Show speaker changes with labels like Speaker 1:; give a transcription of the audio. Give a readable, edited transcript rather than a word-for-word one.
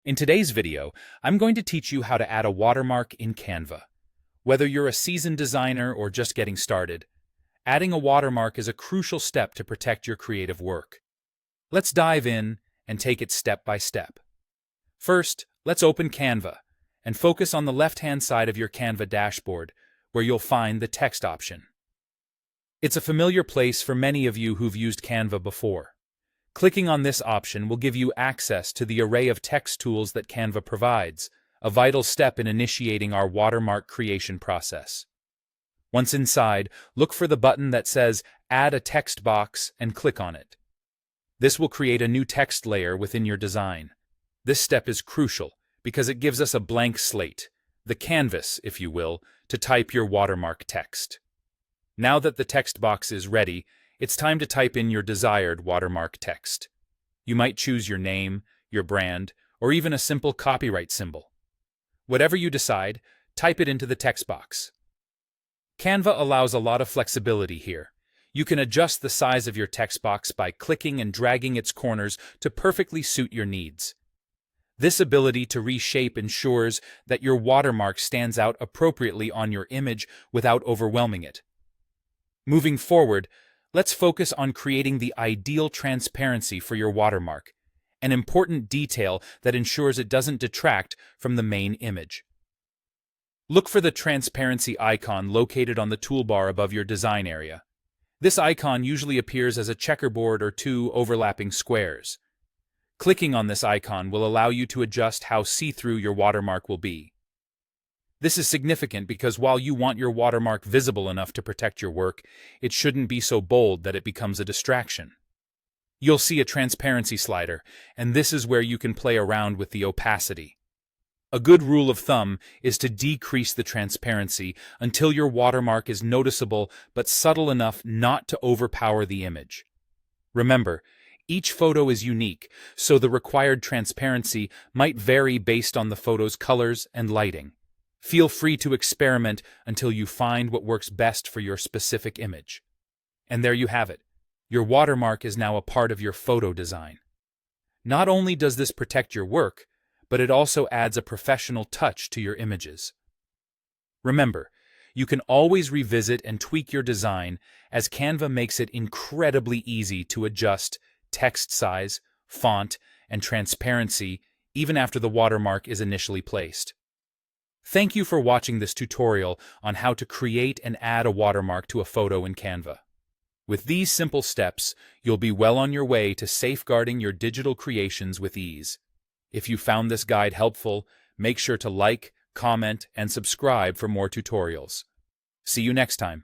Speaker 1: In today's video, I'm going to teach you how to add a watermark in Canva. Whether you're a seasoned designer or just getting started, adding a watermark is a crucial step to protect your creative work. Let's dive in and take it step by step. First, let's open Canva and focus on the left-hand side of your Canva dashboard, where you'll find the text option. It's a familiar place for many of you who've used Canva before. Clicking on this option will give you access to the array of text tools that Canva provides, a vital step in initiating our watermark creation process. Once inside, look for the button that says Add a Text Box and click on it. This will create a new text layer within your design. This step is crucial because it gives us a blank slate, the canvas, if you will, to type your watermark text. Now that the text box is ready, it's time to type in your desired watermark text. You might choose your name, your brand, or even a simple copyright symbol. Whatever you decide, type it into the text box. Canva allows a lot of flexibility here. You can adjust the size of your text box by clicking and dragging its corners to perfectly suit your needs. This ability to reshape ensures that your watermark stands out appropriately on your image without overwhelming it. Moving forward, let's focus on creating the ideal transparency for your watermark, an important detail that ensures it doesn't detract from the main image. Look for the transparency icon located on the toolbar above your design area. This icon usually appears as a checkerboard or two overlapping squares. Clicking on this icon will allow you to adjust how see-through your watermark will be. This is significant because while you want your watermark visible enough to protect your work, it shouldn't be so bold that it becomes a distraction. You'll see a transparency slider, and this is where you can play around with the opacity. A good rule of thumb is to decrease the transparency until your watermark is noticeable but subtle enough not to overpower the image. Remember, each photo is unique, so the required transparency might vary based on the photo's colors and lighting. Feel free to experiment until you find what works best for your specific image. And there you have it. Your watermark is now a part of your photo design. Not only does this protect your work, but it also adds a professional touch to your images. Remember, you can always revisit and tweak your design, as Canva makes it incredibly easy to adjust text size, font, and transparency even after the watermark is initially placed. Thank you for watching this tutorial on how to create and add a watermark to a photo in Canva. With these simple steps, you'll be well on your way to safeguarding your digital creations with ease. If you found this guide helpful, make sure to like, comment, and subscribe for more tutorials. See you next time.